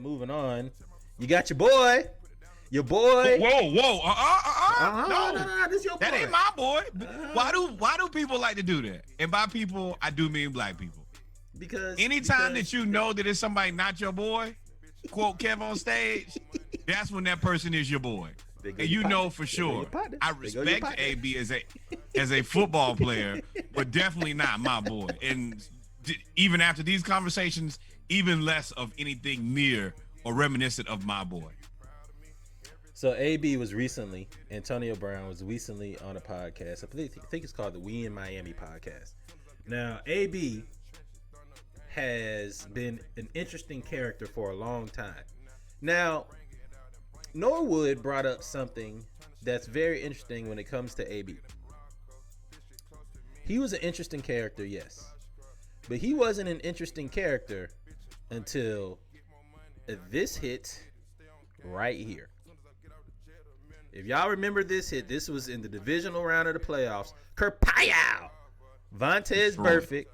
moving on. You got your boy. Your boy. Whoa. No, this your boy. That ain't my boy. Why do people like to do that? And by people, I do mean black people. Because anytime that you know that it's somebody not your boy, quote Kev on stage, that's when that person is your boy. And you know for sure. I respect AB as a football player, but definitely not my boy. And even after these conversations, even less of anything near or reminiscent of my boy. So AB was recently, Antonio Brown was recently on a podcast. I think it's called the We in Miami podcast. Now, AB has been an interesting character for a long time. Now, Norwood brought up something that's very interesting when it comes to AB. He was an interesting character, yes. But he wasn't an interesting character until this hit right here. If y'all remember this hit, this was in the divisional round of the playoffs. Kerpow! Vontaze Burfict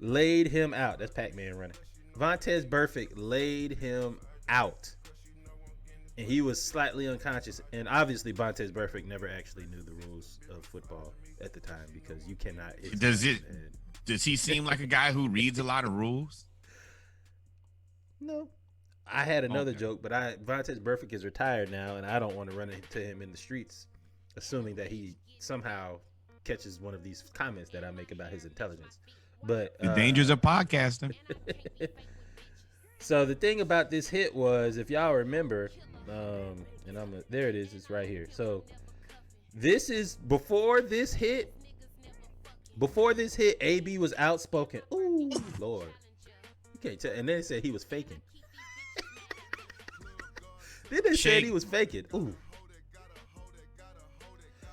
laid him out. That's Pac-Man running. Vontaze Burfict laid him out. And he was slightly unconscious. And obviously, Vontaze Burfict never actually knew the rules of football at the time because you cannot. Does he seem like a guy who reads a lot of rules? No. I had another joke, but Vontaze Burfict is retired now, and I don't want to run into him in the streets, assuming that he somehow catches one of these comments that I make about his intelligence. But the dangers of podcasting. So the thing about this hit was, if y'all remember, and there it is, it's right here. So this is before this hit. Before this hit, AB was outspoken. Ooh, Lord, you can't tell. And then they said he was faking. Then they said he was faking. Ooh.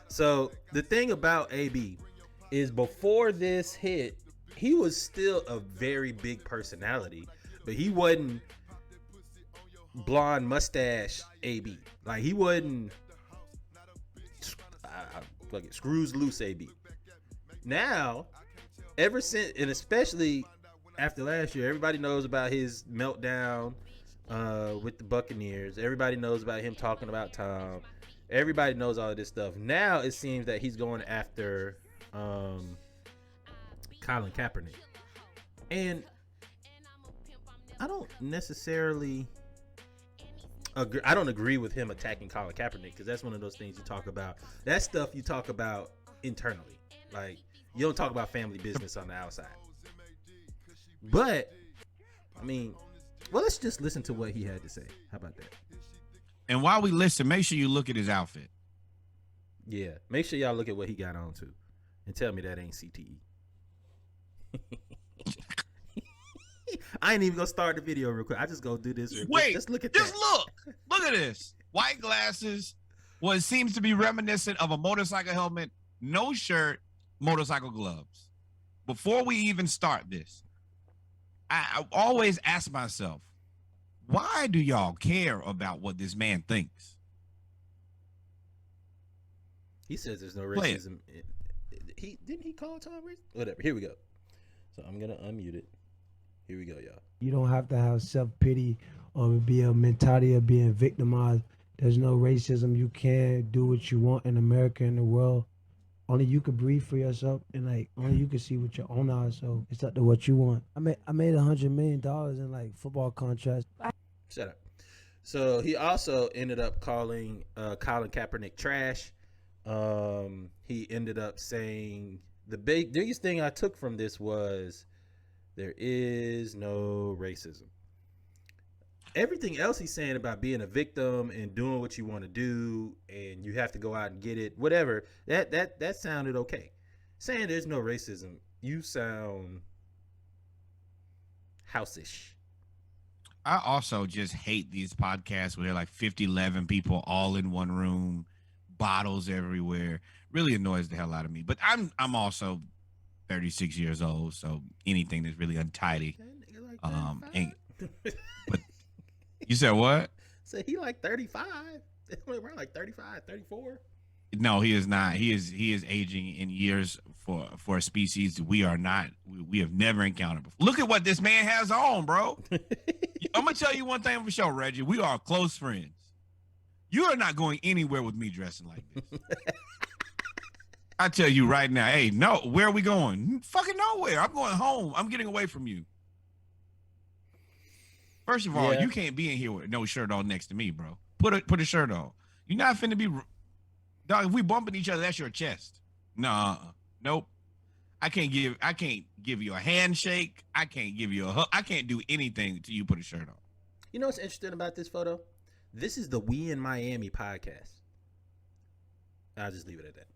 So the thing about AB is, before this hit, he was still a very big personality, but he wasn't blonde mustache AB. Like, he wasn't screws loose AB. Now, ever since, and especially after last year, everybody knows about his meltdown with the Buccaneers. Everybody knows about him talking about Tom. Everybody knows all of this stuff. Now it seems that he's going after Colin Kaepernick. And I don't necessarily agree. I don't agree with him attacking Colin Kaepernick, because that's one of those things you talk about. That stuff you talk about internally. Like, you don't talk about family business on the outside. But, I mean, well, let's just listen to what he had to say. How about that? And while we listen, make sure you look at his outfit. Yeah, make sure y'all look at what he got on too, and tell me that ain't CTE. I ain't even gonna start the video real quick. I just go do this. Wait, just look at just that. Look at this. White glasses. What seems to be reminiscent of a motorcycle helmet. No shirt. Motorcycle gloves. Before we even start this, I always ask myself, why do y'all care about what this man thinks? He says there's no racism. Didn't he call Tom racist? Whatever. Here we go. So I'm gonna unmute it. Here we go, y'all. You don't have to have self-pity or be a mentality of being victimized. There's no racism. You can do what you want in America and the world. Only you could breathe for yourself, and like only you can see with your own eyes. So it's up to what you want. I made $100 million in like football contracts. Shut up. So he also ended up calling Colin Kaepernick trash. He ended up saying the biggest thing I took from this was there is no racism. Everything else he's saying about being a victim and doing what you want to do and you have to go out and get it, whatever, that sounded okay. Saying there's no racism, you sound house-ish. I also just hate these podcasts where they're like 50, 11 people all in one room, bottles everywhere. Really annoys the hell out of me. But I'm also 36 years old, so anything that's really untidy. But you said what? Said he like 35. Around like 35, 34. No, he is not. He is aging in years for a species we are not. We have never encountered before. Look at what this man has on, bro. I'm gonna tell you one thing for sure, Reggie. We are close friends. You are not going anywhere with me dressing like this. I tell you right now. Hey, no, where are we going? Fucking nowhere. I'm going home. I'm getting away from you. First of all, you can't be in here with no shirt on next to me, bro. Put a shirt on. You're not finna be, dog. If we bumping each other, that's your chest. Nah, nope. I can't give you a handshake. I can't give you a hug. I can't do anything until you put a shirt on. You know what's interesting about this photo? This is the We in Miami podcast. I'll just leave it at that.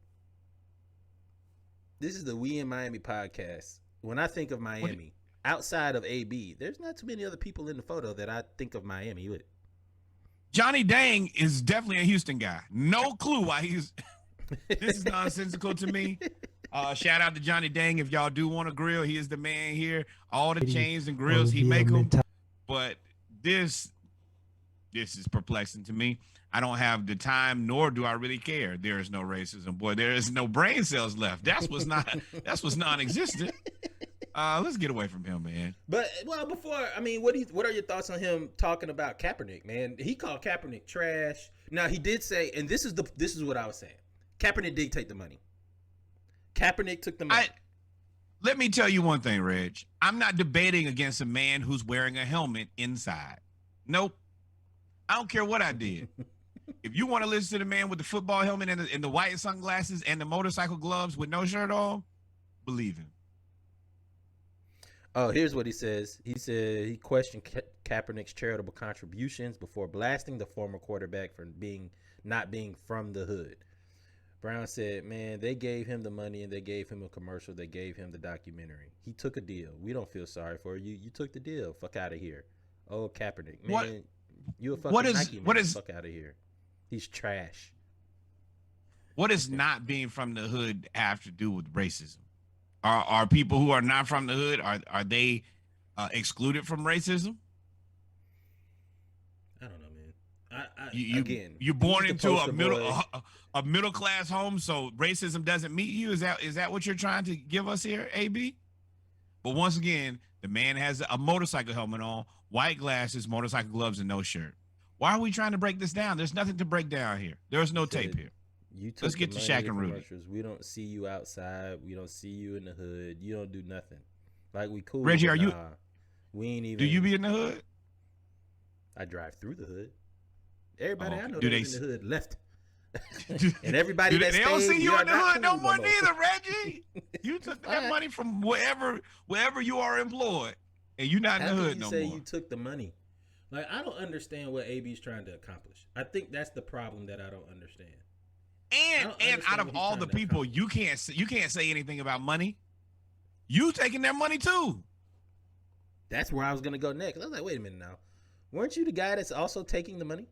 This is the We in Miami podcast. When I think of Miami, outside of AB, there's not too many other people in the photo that I think of Miami with. Johnny Dang is definitely a Houston guy. No clue why he's. This is nonsensical to me. Shout out to Johnny Dang. If y'all do want to grill, he is the man here. All the chains and grills, he make them. But this is perplexing to me. I don't have the time, nor do I really care. There is no racism. Boy, there is no brain cells left. That's what's non-existent. Let's get away from him, man. But what are your thoughts on him talking about Kaepernick, man? He called Kaepernick trash. Now he did say, and this is what I was saying. Kaepernick did take the money. Kaepernick took the money. Let me tell you one thing, Reg. I'm not debating against a man who's wearing a helmet inside. Nope. I don't care what I did. If you want to listen to the man with the football helmet and the white sunglasses and the motorcycle gloves with no shirt on, believe him. Oh, here's what he says. He said he questioned Kaepernick's charitable contributions before blasting the former quarterback for not being from the hood. Brown said, man, they gave him the money and they gave him a commercial. They gave him the documentary. He took a deal. We don't feel sorry for you. You took the deal. Fuck out of here. Oh, Kaepernick. Man, you a fucking Nike man. Fuck out of here. He's trash. What does not being from the hood have to do with racism? Are people who are not from the hood, are they excluded from racism? I don't know, man. You're born into a middle class home, so racism doesn't meet you. Is that what you're trying to give us here, AB? But once again, the man has a motorcycle helmet on, white glasses, motorcycle gloves, and no shirt. Why are we trying to break this down? There's nothing to break down here. There's no tape here. Let's get to Shaq and Rudy. We don't see you outside. We don't see you in the hood. You don't do nothing. Like, we cool. Reggie, we ain't even. Do you be in the hood? I drive through the hood. Everybody I know that's in the hood left. And everybody they don't see you in the hood no more neither, Reggie. You took that money from wherever you are employed, and you're not in the hood no more. You took the money. Like, I don't understand what AB's trying to accomplish. I think that's the problem that I don't understand. And out of all the people, you can't say anything about money. You taking their money too. That's where I was gonna go next. I was like, wait a minute now. Weren't you the guy that's also taking the money?